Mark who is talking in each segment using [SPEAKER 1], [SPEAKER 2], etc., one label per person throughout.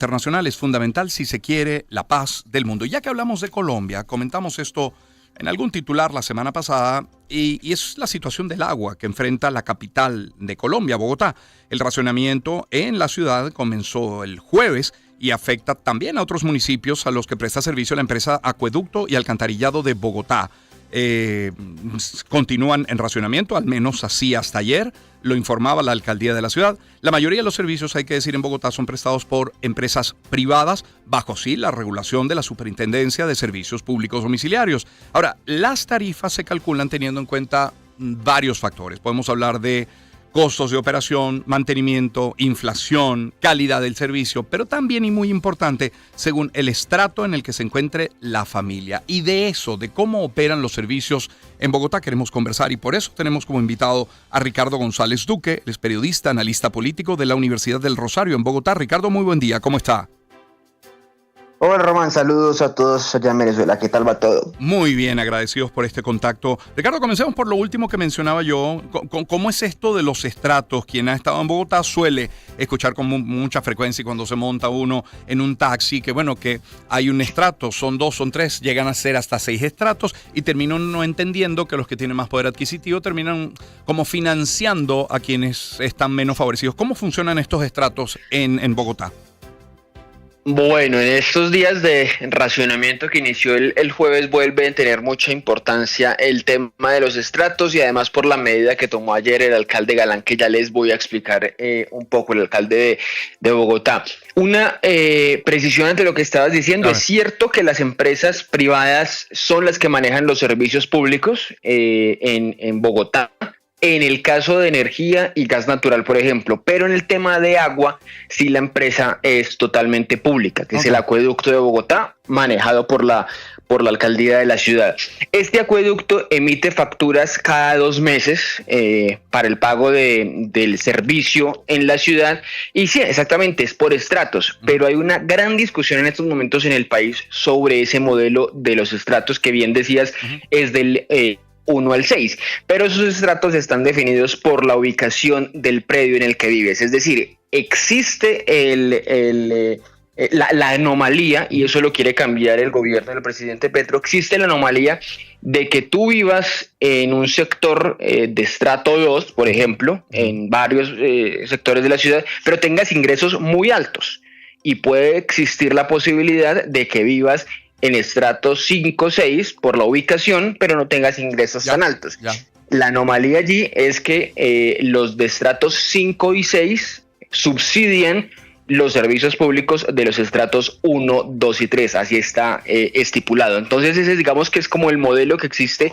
[SPEAKER 1] internacional es fundamental si se quiere la paz del mundo. Y ya que hablamos de Colombia, comentamos esto en algún titular la semana pasada y es la situación del agua que enfrenta la capital de Colombia, Bogotá. El racionamiento en la ciudad comenzó el jueves y afecta también a otros municipios a los que presta servicio la empresa Acueducto y Alcantarillado de Bogotá. Continúan en racionamiento, al menos así hasta ayer, lo informaba la alcaldía de la ciudad. La mayoría de los servicios, hay que decir, en Bogotá son prestados por empresas privadas, bajo sí la regulación de la Superintendencia de Servicios Públicos Domiciliarios. Ahora, las tarifas se calculan teniendo en cuenta varios factores. Podemos hablar de costos de operación, mantenimiento, inflación, calidad del servicio, pero también, y muy importante, según el estrato en el que se encuentre la familia. Y de eso, de cómo operan los servicios en Bogotá, queremos conversar y por eso tenemos como invitado a Ricardo González Duque, él es periodista, analista político de la Universidad del Rosario en Bogotá. Ricardo, muy buen día, ¿cómo está?
[SPEAKER 2] Hola Román, saludos a todos allá en Venezuela, ¿qué tal va todo?
[SPEAKER 1] Muy bien, agradecidos por este contacto. Ricardo, comencemos por lo último que mencionaba yo. ¿Cómo es esto de los estratos? Quien ha estado en Bogotá suele escuchar con mucha frecuencia y cuando se monta uno en un taxi, que bueno, que hay un estrato, son 2, son 3, llegan a ser hasta 6 estratos y terminan no entendiendo que los que tienen más poder adquisitivo terminan como financiando a quienes están menos favorecidos. ¿Cómo funcionan estos estratos en Bogotá?
[SPEAKER 2] Bueno, en estos días de racionamiento que inició el jueves vuelve a tener mucha importancia el tema de los estratos y además por la medida que tomó ayer el alcalde Galán, que ya les voy a explicar un poco, el alcalde de Bogotá. Una precisión ante lo que estabas diciendo, es cierto que las empresas privadas son las que manejan los servicios públicos en Bogotá, en el caso de energía y gas natural, por ejemplo, pero en el tema de agua, sí la empresa es totalmente pública, que es el Acueducto de Bogotá, manejado por la alcaldía de la ciudad. Este acueducto emite facturas cada 2 meses para el pago del servicio en la ciudad, y sí, exactamente, es por estratos, pero hay una gran discusión en estos momentos en el país sobre ese modelo de los estratos que bien decías, es del 1 al 6, pero esos estratos están definidos por la ubicación del predio en el que vives, es decir, existe la anomalía, y eso lo quiere cambiar el gobierno del presidente Petro, existe la anomalía de que tú vivas en un sector de estrato 2, por ejemplo, en varios sectores de la ciudad, pero tengas ingresos muy altos, y puede existir la posibilidad de que vivas en estratos 5, 6 por la ubicación, pero no tengas ingresos tan altos. La anomalía allí es que los de estratos 5 y 6 subsidian los servicios públicos de los estratos 1, 2 y 3, así está estipulado. Entonces ese digamos que es como el modelo que existe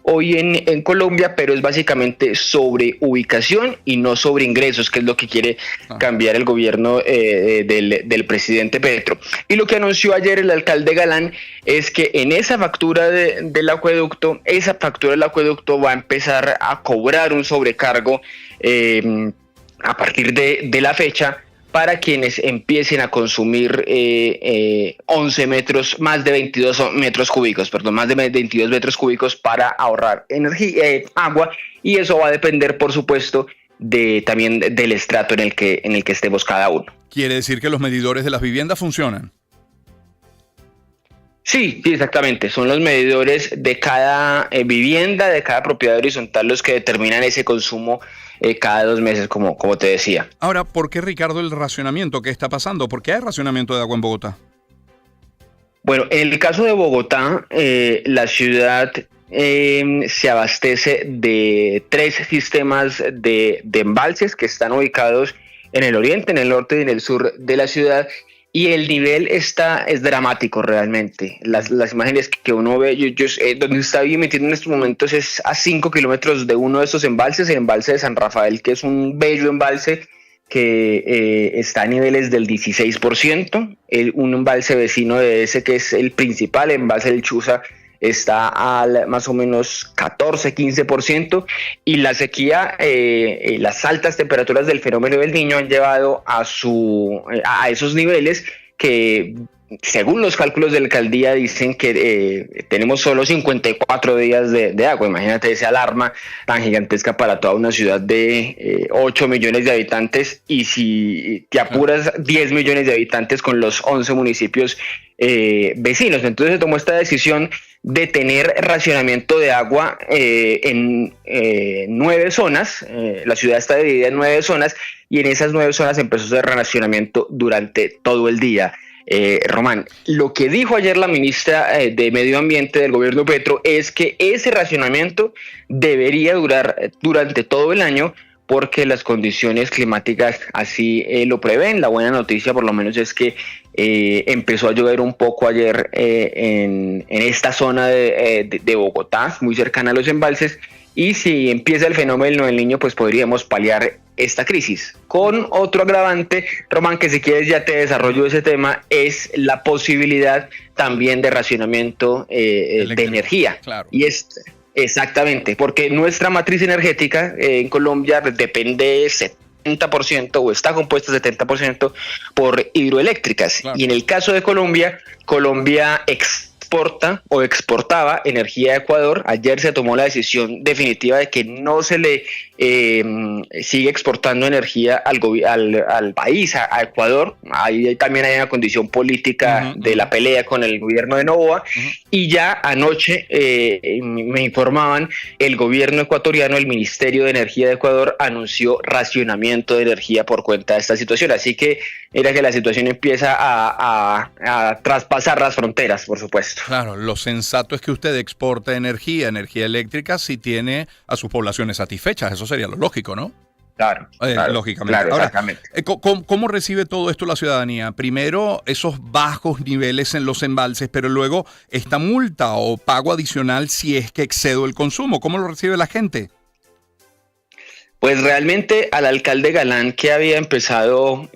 [SPEAKER 2] hoy en Colombia, pero es básicamente sobre ubicación y no sobre ingresos, que es lo que quiere cambiar el gobierno del presidente Petro. Y lo que anunció ayer el alcalde Galán es que en esa factura del acueducto, esa factura del acueducto va a empezar a cobrar un sobrecargo a partir de la fecha, para quienes empiecen a consumir 11 metros, más de 22 metros cúbicos, más de 22 metros cúbicos para ahorrar energía, agua, y eso va a depender, por supuesto, también del estrato en el que estemos cada uno.
[SPEAKER 1] ¿Quiere decir que los medidores de las viviendas funcionan?
[SPEAKER 2] Sí, exactamente. Son los medidores de cada vivienda, de cada propiedad horizontal, los que determinan ese consumo cada 2 meses, como te decía.
[SPEAKER 1] Ahora, ¿por qué, Ricardo, el racionamiento? ¿Qué está pasando? ¿Por qué hay racionamiento de agua en Bogotá?
[SPEAKER 2] Bueno, en el caso de Bogotá, la ciudad se abastece de 3 sistemas de embalses que están ubicados en el oriente, en el norte y en el sur de la ciudad. Y el nivel es dramático realmente. Las imágenes que uno ve, donde está emitiendo en estos momentos es a 5 kilómetros de uno de estos embalses, el embalse de San Rafael, que es un bello embalse que está a niveles del 16%. Un embalse vecino de ese, que es el principal, el embalse del Chuza, está al más o menos 14-15%, y la sequía, las altas temperaturas del fenómeno del Niño han llevado a esos niveles que según los cálculos de la alcaldía, dicen que tenemos solo 54 días de agua. Imagínate esa alarma tan gigantesca para toda una ciudad de 8 millones de habitantes, y si te apuras, 10 millones de habitantes con los 11 municipios vecinos. Entonces se tomó esta decisión de tener racionamiento de agua en 9 zonas. La ciudad está dividida en 9 zonas, y en esas 9 zonas empezó a hacer racionamiento durante todo el día. Román, lo que dijo ayer la ministra de Medio Ambiente del gobierno Petro es que ese racionamiento debería durar durante todo el año, porque las condiciones climáticas así lo prevén. La buena noticia por lo menos es que empezó a llover un poco ayer en esta zona de Bogotá, muy cercana a los embalses, y si empieza el fenómeno del Niño, pues podríamos paliar esta crisis. Con otro agravante, Román, que si quieres ya te desarrollo ese tema, es la posibilidad también de racionamiento de energía.
[SPEAKER 1] Claro.
[SPEAKER 2] Y es exactamente, porque nuestra matriz energética en Colombia depende 70% o está compuesta 70% por hidroeléctricas. Claro. Y en el caso de Colombia, Colombia exporta o exportaba energía a Ecuador. Ayer se tomó la decisión definitiva de que no se le sigue exportando energía al país, a Ecuador. Ahí también hay una condición política de la pelea con el gobierno de Noboa. Y ya anoche me informaban, el gobierno ecuatoriano, el Ministerio de Energía de Ecuador, anunció racionamiento de energía por cuenta de esta situación. Así que era que la situación empieza a traspasar las fronteras, por supuesto.
[SPEAKER 1] Claro, lo sensato es que usted exporta energía eléctrica, si tiene a sus poblaciones satisfechas. Eso sería lo lógico, ¿no?
[SPEAKER 2] Claro,
[SPEAKER 1] lógicamente.
[SPEAKER 2] Claro,
[SPEAKER 1] ahora,
[SPEAKER 2] exactamente.
[SPEAKER 1] ¿cómo recibe todo esto la ciudadanía? Primero, esos bajos niveles en los embalses, pero luego esta multa o pago adicional si es que excedo el consumo. ¿Cómo lo recibe la gente?
[SPEAKER 2] Pues realmente al alcalde Galán, que había empezado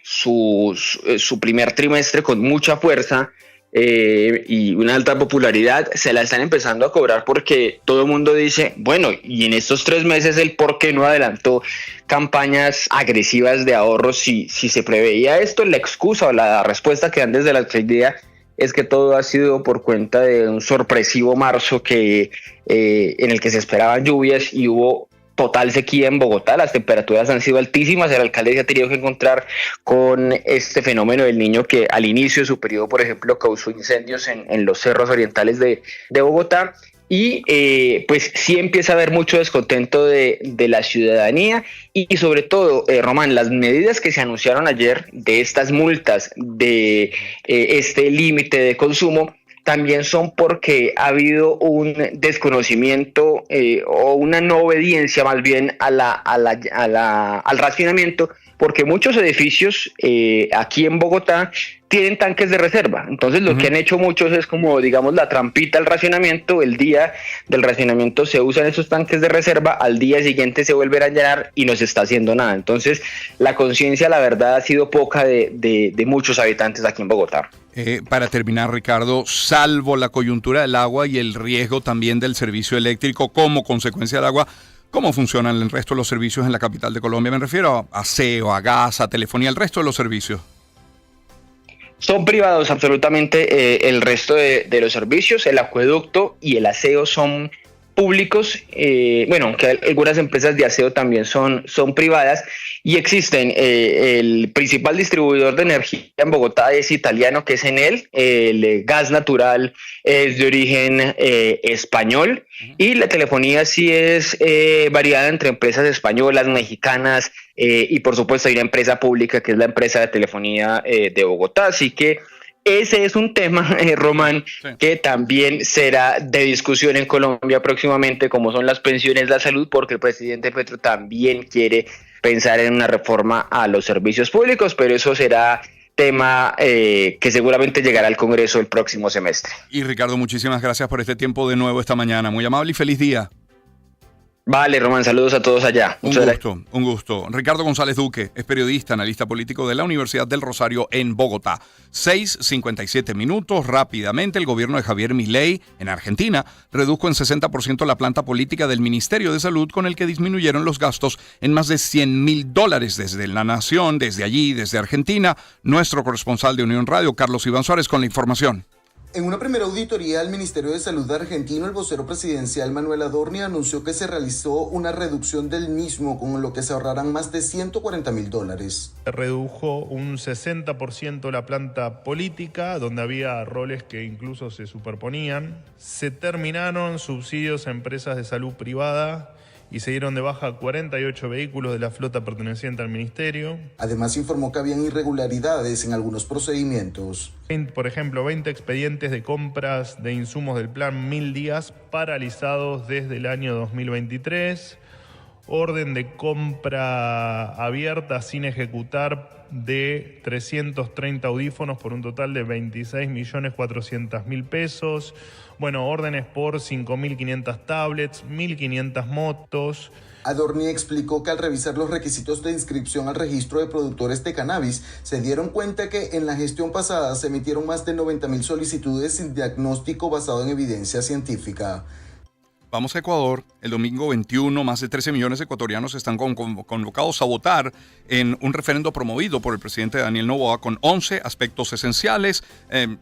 [SPEAKER 2] su primer trimestre con mucha fuerza y una alta popularidad, se la están empezando a cobrar, porque todo el mundo dice, bueno, y en estos 3 meses el por qué no adelantó campañas agresivas de ahorros si se preveía esto. La excusa o la respuesta que dan desde la alcaldía es que todo ha sido por cuenta de un sorpresivo marzo en el que se esperaban lluvias y hubo total sequía en Bogotá. Las temperaturas han sido altísimas. El alcalde se ha tenido que encontrar con este fenómeno del Niño, que al inicio de su periodo, por ejemplo, causó incendios en los cerros orientales de Bogotá. Y pues sí empieza a haber mucho descontento de la ciudadanía, y sobre todo, Román, las medidas que se anunciaron ayer de estas multas, de este límite de consumo, también son porque ha habido un desconocimiento o una no obediencia más bien al racionamiento, porque muchos edificios aquí en Bogotá tienen tanques de reserva. Entonces lo que han hecho muchos es como, digamos, la trampita al racionamiento. El día del racionamiento se usan esos tanques de reserva, al día siguiente se vuelven a llenar y no se está haciendo nada. Entonces la conciencia, la verdad, ha sido poca de muchos habitantes aquí en Bogotá.
[SPEAKER 1] Para terminar, Ricardo, salvo la coyuntura del agua y el riesgo también del servicio eléctrico como consecuencia del agua, ¿cómo funcionan el resto de los servicios en la capital de Colombia? Me refiero a aseo, a gas, a telefonía, el resto de los servicios.
[SPEAKER 2] Son privados absolutamente el resto de los servicios. El acueducto y el aseo son públicos, aunque algunas empresas de aseo también son privadas, y existen, el principal distribuidor de energía en Bogotá es italiano, que es Enel. El gas natural es de origen español, y la telefonía sí es variada entre empresas españolas, mexicanas, y por supuesto hay una empresa pública que es la empresa de telefonía de Bogotá. Así que ese es un tema, Román, sí, que también será de discusión en Colombia próximamente, como son las pensiones, la salud, porque el presidente Petro también quiere pensar en una reforma a los servicios públicos, pero eso será tema que seguramente llegará al Congreso el próximo semestre.
[SPEAKER 1] Y Ricardo, muchísimas gracias por este tiempo de nuevo esta mañana. Muy amable y feliz día.
[SPEAKER 2] Vale, Román, saludos a todos allá.
[SPEAKER 1] Un gusto, un gusto. Ricardo González Duque es periodista, analista político de la Universidad del Rosario en Bogotá. 6:57 minutos. Rápidamente, el gobierno de Javier Milei en Argentina redujo en 60% la planta política del Ministerio de Salud, con el que disminuyeron los gastos en más de $100.000 desde La Nación, desde allí, desde Argentina. Nuestro corresponsal de Unión Radio, Carlos Iván Suárez, con la información.
[SPEAKER 3] En una primera auditoría al Ministerio de Salud argentino, el vocero presidencial Manuel Adorni anunció que se realizó una reducción del mismo, con lo que se ahorrarán más de $140.000.
[SPEAKER 4] Se redujo un 60% la planta política, donde había roles que incluso se superponían. Se terminaron subsidios a empresas de salud privada y se dieron de baja 48 vehículos de la flota perteneciente al ministerio.
[SPEAKER 3] Además, informó que habían irregularidades en algunos procedimientos.
[SPEAKER 4] Por ejemplo, 20 expedientes de compras de insumos del plan 1000 días paralizados desde el año 2023. Orden de compra abierta sin ejecutar de 330 audífonos por un total de 26.400.000 pesos. Bueno, órdenes por 5.500 tablets, 1.500 motos.
[SPEAKER 3] Adorni explicó que al revisar los requisitos de inscripción al registro de productores de cannabis, se dieron cuenta que en la gestión pasada se emitieron más de 90.000 solicitudes sin diagnóstico basado en evidencia científica.
[SPEAKER 1] Vamos a Ecuador. El domingo 21, más de 13 millones de ecuatorianos están convocados a votar en un referendo promovido por el presidente Daniel Noboa con 11 aspectos esenciales,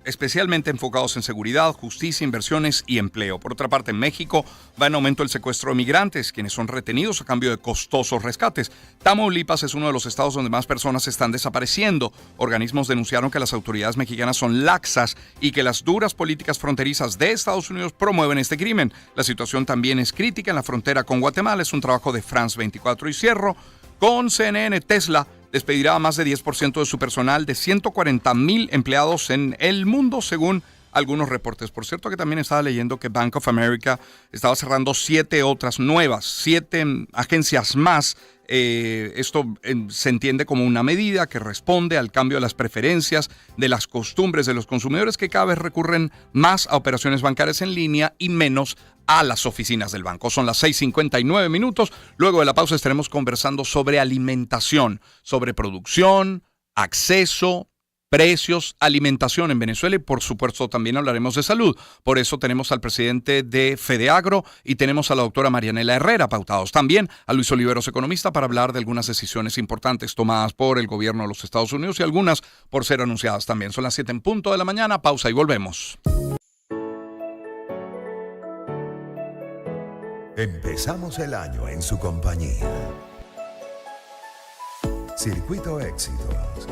[SPEAKER 1] especialmente enfocados en seguridad, justicia, inversiones y empleo. Por otra parte, en México va en aumento el secuestro de migrantes, quienes son retenidos a cambio de costosos rescates. Tamaulipas es uno de los estados donde más personas están desapareciendo. Organismos denunciaron que las autoridades mexicanas son laxas y que las duras políticas fronterizas de Estados Unidos promueven este crimen. La situación también es crítica en la frontera con Guatemala. Es un trabajo de France 24 y cierro con CNN. Tesla despedirá a más de 10% de su personal de 140.000 empleados en el mundo, según algunos reportes. Por cierto, que también estaba leyendo que Bank of America estaba cerrando 7 otras nuevas, 7 agencias más. Esto se entiende como una medida que responde al cambio de las preferencias, de las costumbres de los consumidores, que cada vez recurren más a operaciones bancarias en línea y menos a las oficinas del banco. Son las 6:59 minutos. Luego de la pausa estaremos conversando sobre alimentación, sobre producción, acceso, precios, alimentación en Venezuela y por supuesto también hablaremos de salud. Por eso tenemos al presidente de FEDEAGRO y tenemos a la doctora Marianela Herrera pautados. También a Luis Oliveros, economista, para hablar de algunas decisiones importantes tomadas por el gobierno de los Estados Unidos y algunas por ser anunciadas también. Son las 7 en punto de la mañana. Pausa y volvemos.
[SPEAKER 5] Empezamos el año en su compañía. Circuito Éxitos.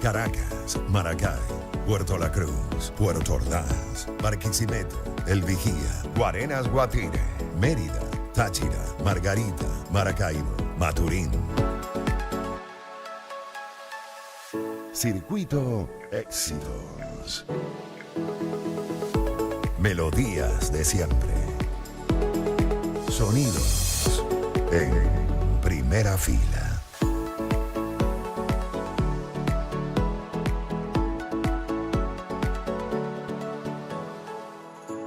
[SPEAKER 5] Caracas, Maracay, Puerto La Cruz, Puerto Ordaz, Barquisimeto, El Vigía, Guarenas, Guatire, Mérida, Táchira, Margarita, Maracaibo, Maturín. Circuito Éxitos. Melodías de siempre. Sonidos en primera fila.